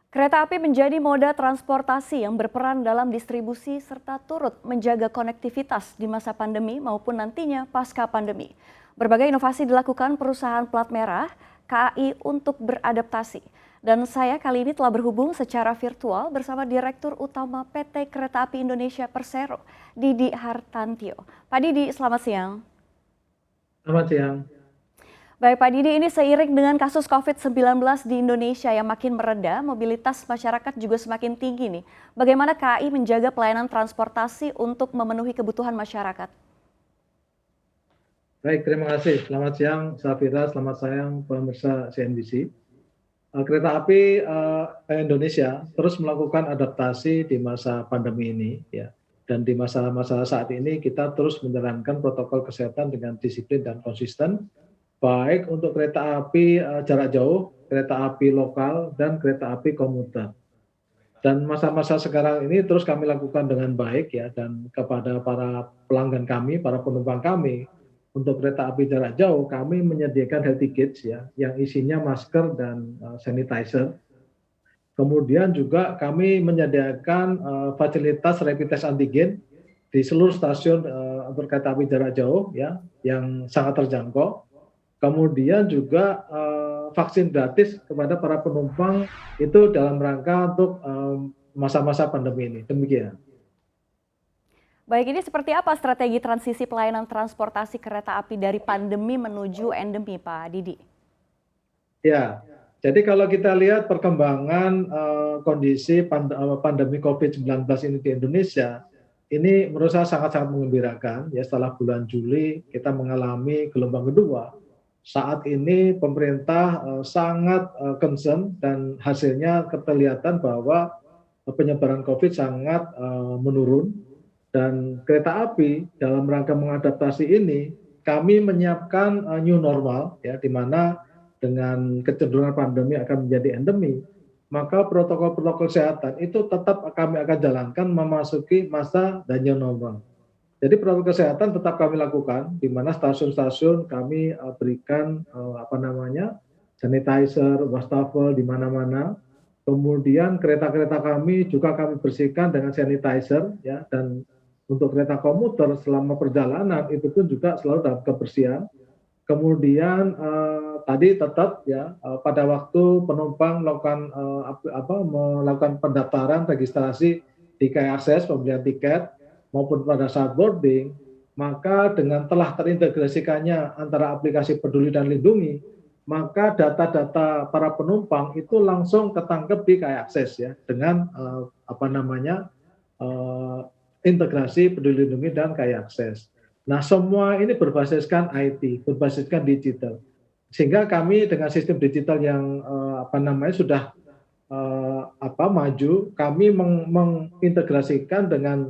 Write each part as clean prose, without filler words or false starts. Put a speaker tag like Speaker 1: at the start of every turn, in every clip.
Speaker 1: Kereta api menjadi moda transportasi yang berperan dalam distribusi serta turut menjaga konektivitas di masa pandemi maupun nantinya pasca pandemi. Berbagai inovasi dilakukan perusahaan plat merah KAI untuk beradaptasi. Dan saya kali ini telah berhubung secara virtual bersama Direktur Utama PT Kereta Api Indonesia Persero, Didi Hartantio. Pak Didi, selamat siang.
Speaker 2: Selamat siang.
Speaker 1: Baik Pak Didi, ini seiring dengan kasus COVID-19 di Indonesia yang makin mereda, mobilitas masyarakat juga semakin tinggi nih. Bagaimana KAI menjaga pelayanan transportasi untuk memenuhi kebutuhan masyarakat?
Speaker 2: Baik, terima kasih. Selamat siang, Safira. Selamat siang, pemirsa CNBC. Kereta api Indonesia terus melakukan adaptasi di masa pandemi ini, ya. Dan di masa-masa saat ini kita terus menjalankan protokol kesehatan dengan disiplin dan konsisten, baik untuk kereta api jarak jauh, kereta api lokal, dan kereta api komuter. Dan masa-masa sekarang ini terus kami lakukan dengan baik ya, dan kepada para pelanggan kami, para penumpang kami, untuk kereta api jarak jauh kami menyediakan health tickets ya, yang isinya masker dan sanitizer. Kemudian juga kami menyediakan fasilitas rapid test antigen di seluruh stasiun untuk kereta api jarak jauh ya, yang sangat terjangkau. Kemudian juga vaksin gratis kepada para penumpang itu dalam rangka untuk masa-masa pandemi ini. Demikian.
Speaker 1: Baik, ini seperti apa strategi transisi pelayanan transportasi kereta api dari pandemi menuju endemi, Pak Didi?
Speaker 2: Ya, jadi kalau kita lihat perkembangan kondisi pandemi COVID-19 ini di Indonesia, ini menurut saya sangat-sangat mengembirakan. Ya, setelah bulan Juli kita mengalami gelombang kedua. Saat ini pemerintah sangat concern dan hasilnya kelihatan bahwa penyebaran COVID sangat menurun, dan kereta api dalam rangka mengadaptasi ini kami menyiapkan new normal ya, di mana dengan kecenderungan pandemi akan menjadi endemi, maka protokol-protokol kesehatan itu tetap kami akan jalankan memasuki masa dan new normal. Jadi protokol kesehatan tetap kami lakukan, di mana stasiun-stasiun kami berikan sanitizer, wastafel di mana-mana. Kemudian kereta-kereta kami juga kami bersihkan dengan sanitizer ya, dan untuk kereta komuter selama perjalanan itu pun juga selalu dalam kebersihan. Kemudian tadi tetap ya pada waktu penumpang melakukan pendaftaran registrasi di KAI Akses pembelian tiket maupun pada saat boarding, maka dengan telah terintegrasikannya antara aplikasi Peduli dan Lindungi, maka data-data para penumpang itu langsung ketangkep di KAI Akses ya, dengan integrasi Peduli Lindungi dan KAI Akses. Nah, semua ini berbasiskan IT, berbasiskan digital. Sehingga kami dengan sistem digital yang sudah maju, kami mengintegrasikan dengan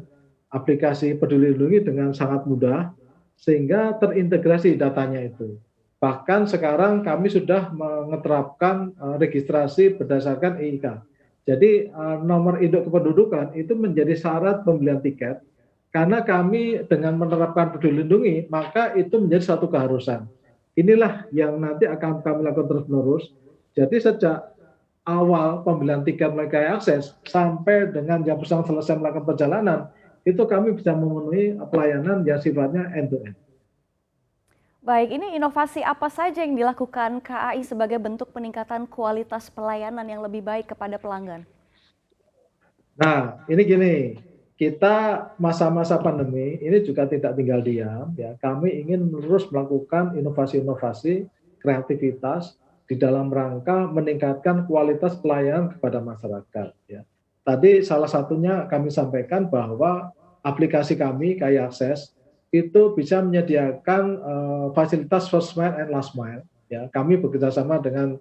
Speaker 2: aplikasi Peduli Lindungi dengan sangat mudah, sehingga terintegrasi datanya itu. Bahkan sekarang kami sudah menerapkan registrasi berdasarkan IIK. Jadi nomor induk kependudukan itu menjadi syarat pembelian tiket. Karena kami dengan menerapkan Peduli Lindungi, maka itu menjadi suatu keharusan. Inilah yang nanti akan kami lakukan terus-menerus. Jadi sejak awal pembelian tiket melalui KAI Akses sampai dengan jam pesawat selesai melakukan perjalanan, itu kami bisa memenuhi pelayanan yang sifatnya end-to-end.
Speaker 1: Baik, ini inovasi apa saja yang dilakukan KAI sebagai bentuk peningkatan kualitas pelayanan yang lebih baik kepada pelanggan?
Speaker 2: Nah, ini gini, kita masa-masa pandemi ini juga tidak tinggal diam ya. Kami ingin terus melakukan inovasi-inovasi, kreativitas di dalam rangka meningkatkan kualitas pelayanan kepada masyarakat ya. Tadi salah satunya kami sampaikan bahwa aplikasi kami KAI Akses itu bisa menyediakan fasilitas first mile and last mile ya. Kami bekerjasama dengan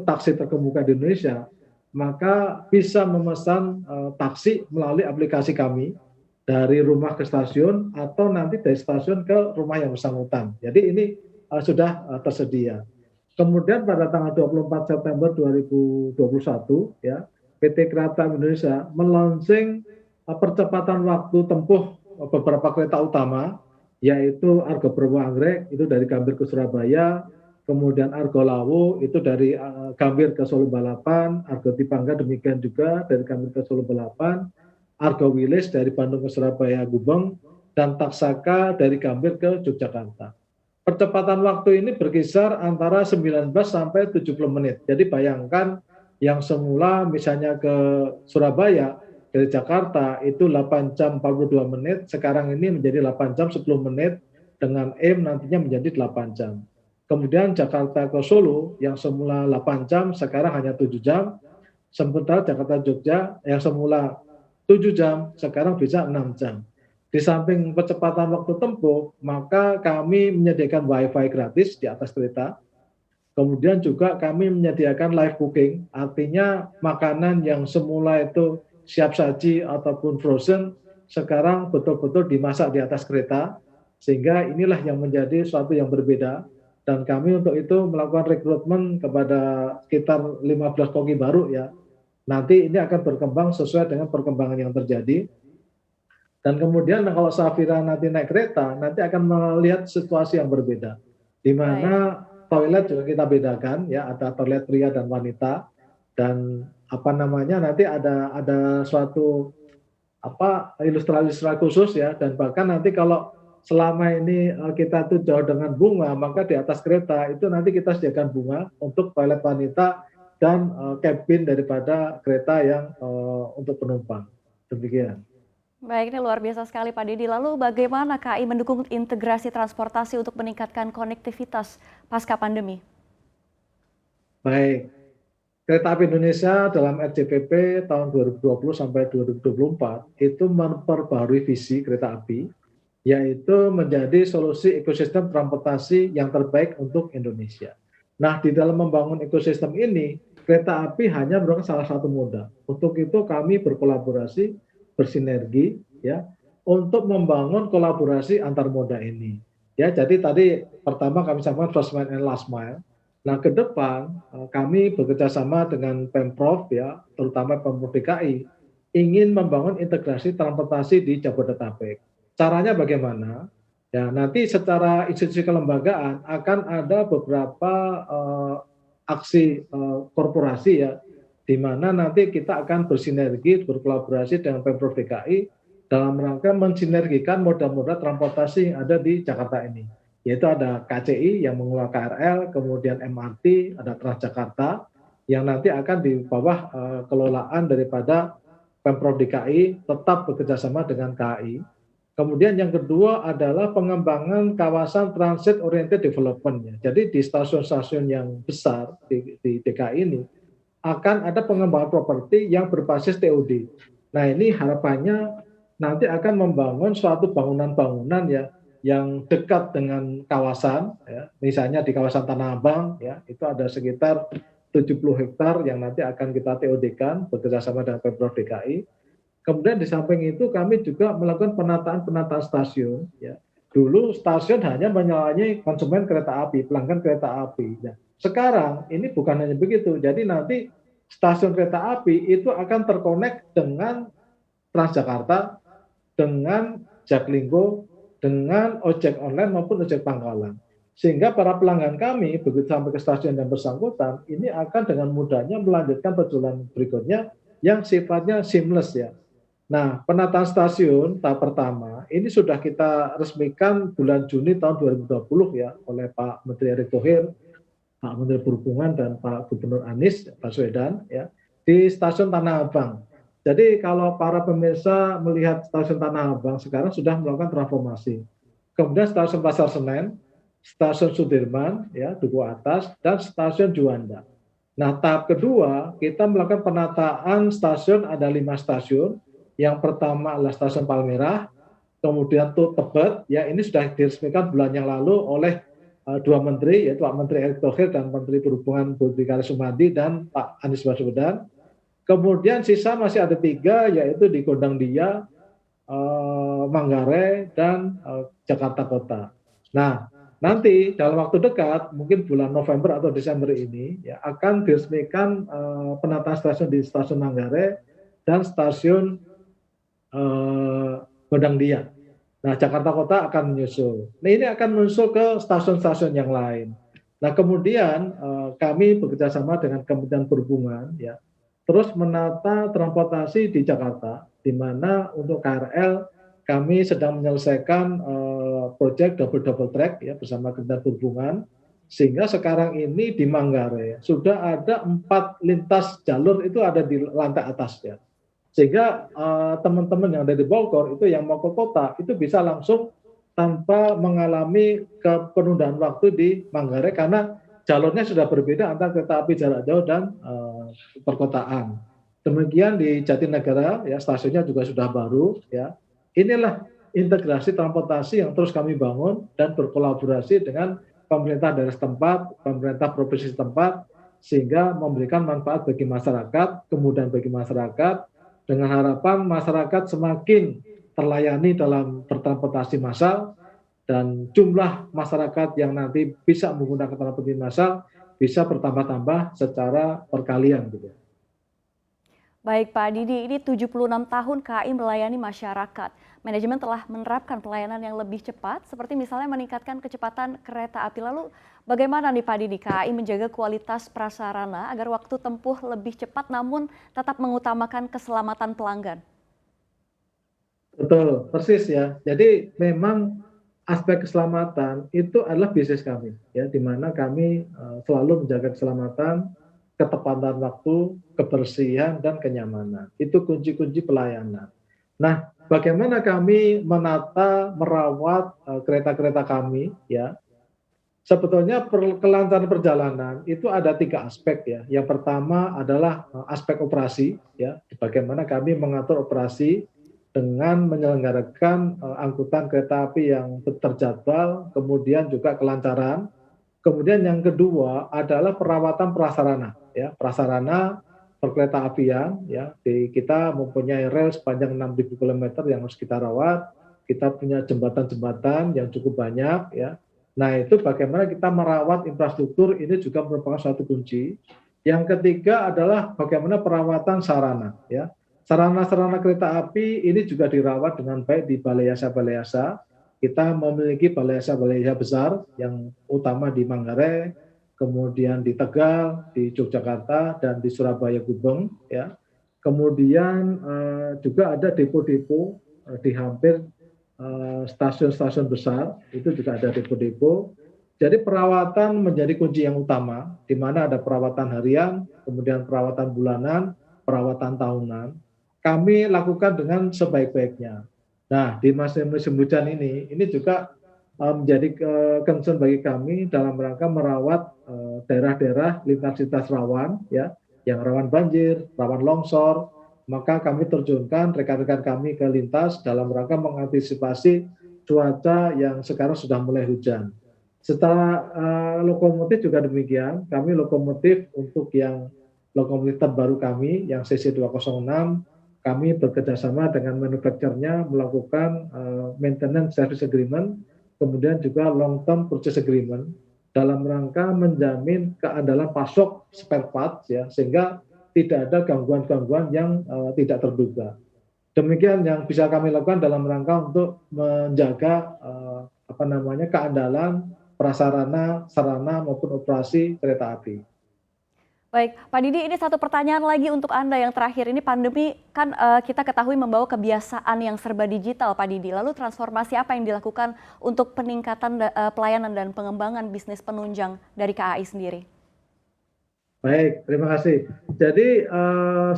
Speaker 2: taksi terkemuka di Indonesia, maka bisa memesan taksi melalui aplikasi kami dari rumah ke stasiun atau nanti dari stasiun ke rumah yang bersangkutan. Jadi ini sudah tersedia. Kemudian pada tanggal 24 September 2021 ya, PT Kereta Api Indonesia meluncurkan percepatan waktu tempuh beberapa kereta utama, yaitu Argo Bromo Anggrek itu dari Gambir ke Surabaya, kemudian Argo Lawu itu dari Gambir ke Solo Balapan, Argo Tipangga demikian juga dari Gambir ke Solo Balapan, Argo Wilis dari Bandung ke Surabaya Gubeng, dan Taksaka dari Gambir ke Yogyakarta. Percepatan waktu ini berkisar antara 19 sampai 70 menit. Jadi bayangkan yang semula misalnya ke Surabaya dari Jakarta itu 8 jam 42 menit, sekarang ini menjadi 8 jam 10 menit, dengan nantinya menjadi 8 jam. Kemudian Jakarta ke Solo yang semula 8 jam sekarang hanya 7 jam. Sementara Jakarta Jogja yang semula 7 jam sekarang bisa 6 jam. Di samping percepatan waktu tempuh, maka kami menyediakan WiFi gratis di atas kereta. Kemudian juga kami menyediakan live cooking, artinya makanan yang semula itu siap saji ataupun frozen sekarang betul-betul dimasak di atas kereta, sehingga inilah yang menjadi suatu yang berbeda. Dan kami untuk itu melakukan rekrutmen kepada sekitar 15 koki baru ya. Nanti ini akan berkembang sesuai dengan perkembangan yang terjadi. Dan kemudian kalau Safira nanti naik kereta, nanti akan melihat situasi yang berbeda. Di mana toilet juga kita bedakan ya, ada toilet pria dan wanita. Dan nanti ada suatu ilustrasi khusus ya, dan bahkan nanti kalau selama ini kita tuh jauh dengan bunga, maka di atas kereta itu nanti kita sediakan bunga untuk toilet wanita dan cabin daripada kereta yang untuk penumpang. Demikian.
Speaker 1: Baik, ini luar biasa sekali Pak Didi. Lalu bagaimana KAI mendukung integrasi transportasi untuk meningkatkan konektivitas pasca pandemi?
Speaker 2: Baik, Kereta Api Indonesia dalam RJPP tahun 2020 sampai 2024 itu memperbarui visi kereta api, yaitu menjadi solusi ekosistem transportasi yang terbaik untuk Indonesia. Nah, di dalam membangun ekosistem ini, kereta api hanya merupakan salah satu moda. Untuk itu kami berkolaborasi, bersinergi, ya, untuk membangun kolaborasi antar moda ini. Ya, jadi tadi pertama kami sampaikan first mile and last mile. Nah, ke depan kami bekerjasama dengan Pemprov, ya, terutama Pemprov DKI, ingin membangun integrasi transportasi di Jabodetabek. Caranya bagaimana? Ya, nanti secara institusi kelembagaan akan ada beberapa aksi korporasi ya, di mana nanti kita akan bersinergi, berkolaborasi dengan Pemprov DKI dalam rangka mensinergikan moda-moda transportasi yang ada di Jakarta ini. Yaitu ada KCI yang mengelola KRL, kemudian MRT, ada Transjakarta, yang nanti akan di bawah kelolaan daripada Pemprov DKI, tetap bekerjasama dengan KAI. Kemudian yang kedua adalah pengembangan kawasan transit oriented development. Jadi di stasiun-stasiun yang besar di DKI ini akan ada pengembangan properti yang berbasis TOD. Nah, ini harapannya nanti akan membangun suatu bangunan-bangunan ya yang dekat dengan kawasan ya. Misalnya di kawasan Tanah Abang ya, itu ada sekitar 70 hektar yang nanti akan kita TOD-kan bekerjasama dengan Pemprov DKI. Kemudian di samping itu kami juga melakukan penataan stasiun ya. Dulu stasiun hanya melayani konsumen kereta api, pelanggan kereta api. Ya. Sekarang ini bukan hanya begitu. Jadi nanti stasiun kereta api itu akan terkonek dengan Transjakarta, dengan Jaklingko, dengan ojek online maupun ojek pangkalan. Sehingga para pelanggan kami begitu sampai ke stasiun yang bersangkutan ini akan dengan mudahnya melanjutkan perjalanan berikutnya yang sifatnya seamless ya. Nah, penataan stasiun tahap pertama ini sudah kita resmikan bulan Juni tahun 2020 ya oleh Pak Menteri Erick Thohir, Pak Menteri Perhubungan dan Pak Gubernur Anies Baswedan ya di stasiun Tanah Abang. Jadi kalau para pemirsa melihat stasiun Tanah Abang sekarang sudah melakukan transformasi. Kemudian stasiun Pasar Senen, stasiun Sudirman ya Duku Atas dan stasiun Juanda. Nah, tahap kedua kita melakukan penataan stasiun, ada 5 stasiun. Yang pertama adalah stasiun Palmerah, kemudian Tebet, ya ini sudah diresmikan bulan yang lalu oleh 2 menteri, yaitu Pak Menteri Erick Thohir dan Menteri Perhubungan Budi Karya Sumadi dan Pak Anies Baswedan. Kemudian sisa masih ada 3, yaitu di Gondangdia, Manggarai, dan Jakarta Kota. Nah, nanti dalam waktu dekat, mungkin bulan November atau Desember ini, ya akan diresmikan penataan stasiun di stasiun Manggarai dan stasiun Gondangdia. Nah, Jakarta Kota akan menyusul. Nah, ini akan menyusul ke stasiun-stasiun yang lain. Nah, kemudian kami bekerjasama dengan Kementerian Perhubungan ya, terus menata transportasi di Jakarta, di mana untuk KRL kami sedang menyelesaikan proyek double track ya bersama Kementerian Perhubungan, sehingga sekarang ini di Manggarai sudah ada 4 lintas jalur itu ada di lantai atas ya. Sehingga teman-teman yang ada di Bogor itu yang mau ke kota itu bisa langsung tanpa mengalami penundaan waktu di Manggarai karena jalurnya sudah berbeda antara kereta api jarak jauh dan perkotaan. Demikian di Jatinegara ya, stasiunnya juga sudah baru ya. Inilah integrasi transportasi yang terus kami bangun dan berkolaborasi dengan pemerintah daerah setempat, pemerintah provinsi setempat, sehingga memberikan manfaat bagi masyarakat, kemudian bagi masyarakat, dengan harapan masyarakat semakin terlayani dalam bertransportasi massal dan jumlah masyarakat yang nanti bisa menggunakan transportasi massal bisa bertambah-tambah secara perkalian gitu.
Speaker 1: Baik Pak Didi, ini 76 tahun KAI melayani masyarakat. Manajemen telah menerapkan pelayanan yang lebih cepat, seperti misalnya meningkatkan kecepatan kereta api. Lalu bagaimana nih Pak Didi, KAI menjaga kualitas prasarana agar waktu tempuh lebih cepat namun tetap mengutamakan keselamatan pelanggan?
Speaker 2: Betul, persis ya. Jadi memang aspek keselamatan itu adalah bisnis kami, ya, di mana kami selalu menjaga keselamatan, ketepatan waktu, kebersihan dan kenyamanan. Itu kunci-kunci pelayanan. Nah, bagaimana kami menata, merawat kereta-kereta kami, ya? Sebetulnya kelancaran perjalanan itu ada 3 aspek ya. Yang pertama adalah aspek operasi, ya, bagaimana kami mengatur operasi dengan menyelenggarakan angkutan kereta api yang terjadwal, kemudian juga kelancaran. Kemudian yang kedua adalah perawatan prasarana, ya, prasarana perkereta apian, ya. Kita mempunyai rel sepanjang 6.000 km yang harus kita rawat. Kita punya jembatan-jembatan yang cukup banyak, ya. Nah, itu bagaimana kita merawat infrastruktur ini juga merupakan suatu kunci. Yang ketiga adalah bagaimana perawatan sarana, ya. Sarana-sarana kereta api ini juga dirawat dengan baik di balai yasa. Kita memiliki balai yasa besar yang utama di Manggarai, kemudian di Tegal, di Yogyakarta, dan di Surabaya Gubeng. Ya. Kemudian juga ada depo-depo di hampir stasiun-stasiun besar, itu juga ada depo-depo. Jadi perawatan menjadi kunci yang utama, di mana ada perawatan harian, kemudian perawatan bulanan, perawatan tahunan. Kami lakukan dengan sebaik-baiknya. Nah, di musim hujan ini juga menjadi concern bagi kami dalam rangka merawat daerah-daerah lintas rawan, ya, yang rawan banjir, rawan longsor. Maka kami terjunkan rekan-rekan kami ke lintas dalam rangka mengantisipasi cuaca yang sekarang sudah mulai hujan. Setelah lokomotif juga demikian, kami lokomotif untuk yang lokomotif terbaru kami yang CC206, kami bekerjasama dengan manufakturnya melakukan maintenance service agreement, kemudian juga long term purchase agreement dalam rangka menjamin keandalan pasok spare parts, ya, sehingga tidak ada gangguan-gangguan yang tidak terduga. Demikian yang bisa kami lakukan dalam rangka untuk menjaga keandalan prasarana, sarana maupun operasi kereta api.
Speaker 1: Baik, Pak Didi, ini satu pertanyaan lagi untuk Anda yang terakhir. Ini pandemi kan kita ketahui membawa kebiasaan yang serba digital, Pak Didi. Lalu transformasi apa yang dilakukan untuk peningkatan pelayanan dan pengembangan bisnis penunjang dari KAI sendiri?
Speaker 2: Baik, terima kasih. Jadi,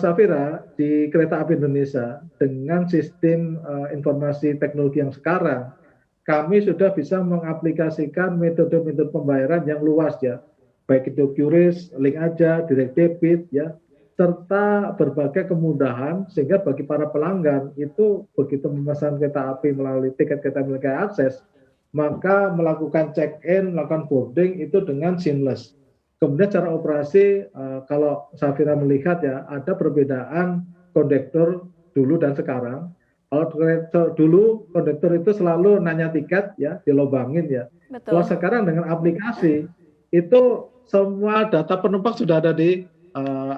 Speaker 2: Safira, di Kereta Api Indonesia dengan sistem informasi teknologi yang sekarang, kami sudah bisa mengaplikasikan metode-metode pembayaran yang luas, ya. Baik itu QRIS, link aja, direct debit, ya, serta berbagai kemudahan sehingga bagi para pelanggan itu begitu memesan kereta api melalui tiket kereta milik akses, maka melakukan check-in, melakukan boarding itu dengan seamless. Kemudian cara operasi, kalau Safira melihat ya, ada perbedaan kondektur dulu dan sekarang. Kalau dulu kondektur itu selalu nanya tiket, ya, dilobangin, ya.
Speaker 1: Betul.
Speaker 2: Kalau sekarang dengan aplikasi itu semua data penumpang sudah ada di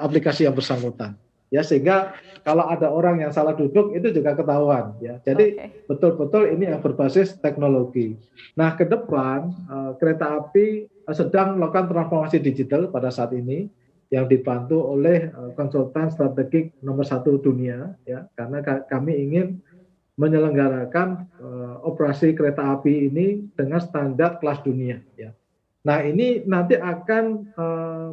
Speaker 2: aplikasi yang bersangkutan. ya, sehingga kalau ada orang yang salah duduk itu juga ketahuan, ya. Jadi betul-betul ini yang berbasis teknologi. Nah, ke depan kereta api sedang melakukan transformasi digital pada saat ini yang dibantu oleh konsultan strategik nomor 1 dunia, ya, karena kami ingin menyelenggarakan operasi kereta api ini dengan standar kelas dunia, ya. Nah, ini nanti akan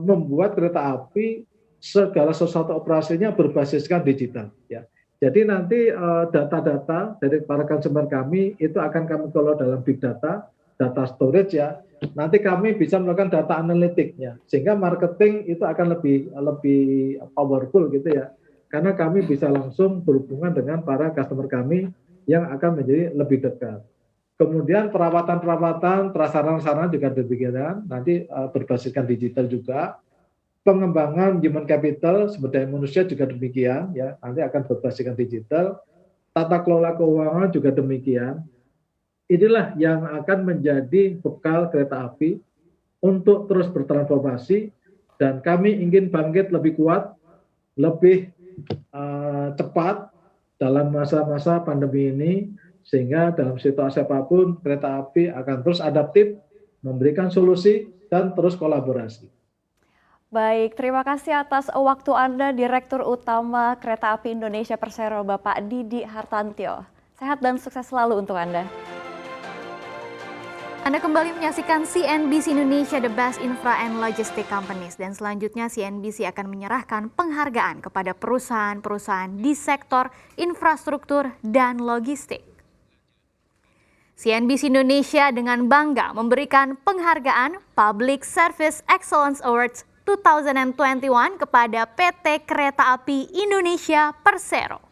Speaker 2: membuat kereta api segala sesuatu operasinya berbasiskan digital, ya. Jadi nanti data-data dari para konsumen kami itu akan kami kelola dalam big data, data storage, ya. Nanti kami bisa melakukan data analitiknya, sehingga marketing itu akan lebih powerful gitu ya. Karena kami bisa langsung berhubungan dengan para customer kami yang akan menjadi lebih dekat. Kemudian perawatan-perawatan, prasarana-sarana juga demikian, nanti berbasiskan digital juga. Pengembangan human capital, sumber daya manusia juga demikian, ya, nanti akan berbasiskan digital. Tata kelola keuangan juga demikian. Inilah yang akan menjadi bekal kereta api untuk terus bertransformasi, dan kami ingin bangkit lebih kuat, lebih cepat dalam masa-masa pandemi ini, sehingga dalam situasi apapun kereta api akan terus adaptif, memberikan solusi, dan terus kolaborasi.
Speaker 1: Baik, terima kasih atas waktu Anda, Direktur Utama Kereta Api Indonesia Persero, Bapak Didi Hartantyo. Sehat dan sukses selalu untuk Anda.
Speaker 3: Anda kembali menyaksikan CNBC Indonesia, The Best Infra and Logistic Companies. Dan selanjutnya CNBC akan menyerahkan penghargaan kepada perusahaan-perusahaan di sektor infrastruktur dan logistik. CNBC Indonesia dengan bangga memberikan penghargaan Public Service Excellence Awards 2021 kepada PT Kereta Api Indonesia Persero.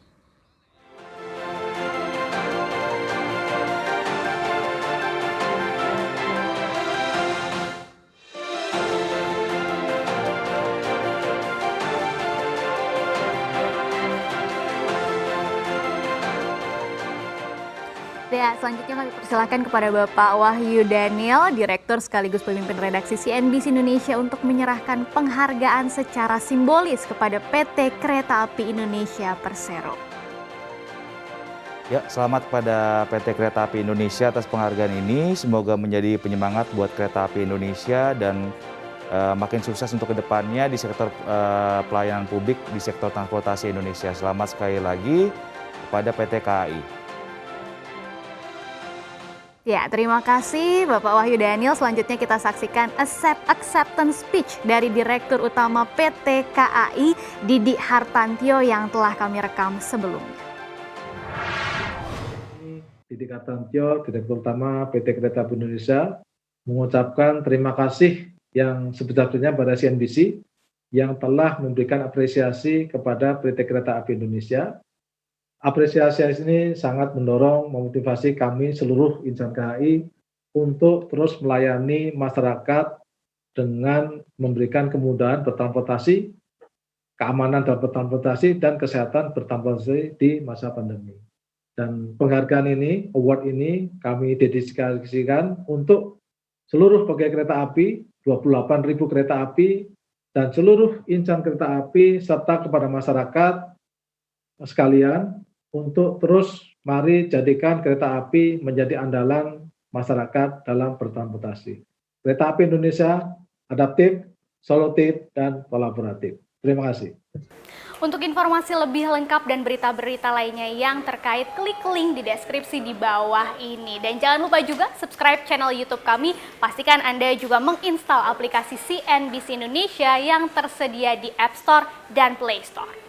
Speaker 3: Ya, selanjutnya kami persilakan kepada Bapak Wahyu Daniel, Direktur sekaligus pemimpin redaksi CNBC Indonesia, untuk menyerahkan penghargaan secara simbolis kepada PT Kereta Api Indonesia Persero.
Speaker 4: Ya, selamat kepada PT Kereta Api Indonesia atas penghargaan ini. Semoga menjadi penyemangat buat Kereta Api Indonesia dan makin sukses untuk kedepannya di sektor pelayanan publik di sektor transportasi Indonesia. Selamat sekali lagi kepada PT KAI.
Speaker 3: Ya, terima kasih Bapak Wahyu Daniel. Selanjutnya kita saksikan acceptance speech dari Direktur Utama PT KAI, Didi Hartantyo, yang telah kami rekam sebelumnya.
Speaker 2: Didi Hartantyo, Direktur Utama PT Kereta Api Indonesia, mengucapkan terima kasih yang sebesar-besarnya pada CNBC yang telah memberikan apresiasi kepada PT Kereta Api Indonesia. Apresiasi ini sangat mendorong, memotivasi kami seluruh insan KAI untuk terus melayani masyarakat dengan memberikan kemudahan bertransportasi, keamanan dalam bertransportasi, dan kesehatan bertransportasi di masa pandemi. Dan penghargaan ini, award ini kami dedikasikan untuk seluruh pegawai kereta api, 28.000 kereta api, dan seluruh insan kereta api, serta kepada masyarakat sekalian, untuk terus mari jadikan kereta api menjadi andalan masyarakat dalam bertransportasi. Kereta Api Indonesia adaptif, solutif, dan kolaboratif. Terima kasih.
Speaker 3: Untuk informasi lebih lengkap dan berita-berita lainnya yang terkait, klik link di deskripsi di bawah ini. Dan jangan lupa juga subscribe channel YouTube kami. Pastikan Anda juga menginstal aplikasi CNBC Indonesia yang tersedia di App Store dan Play Store.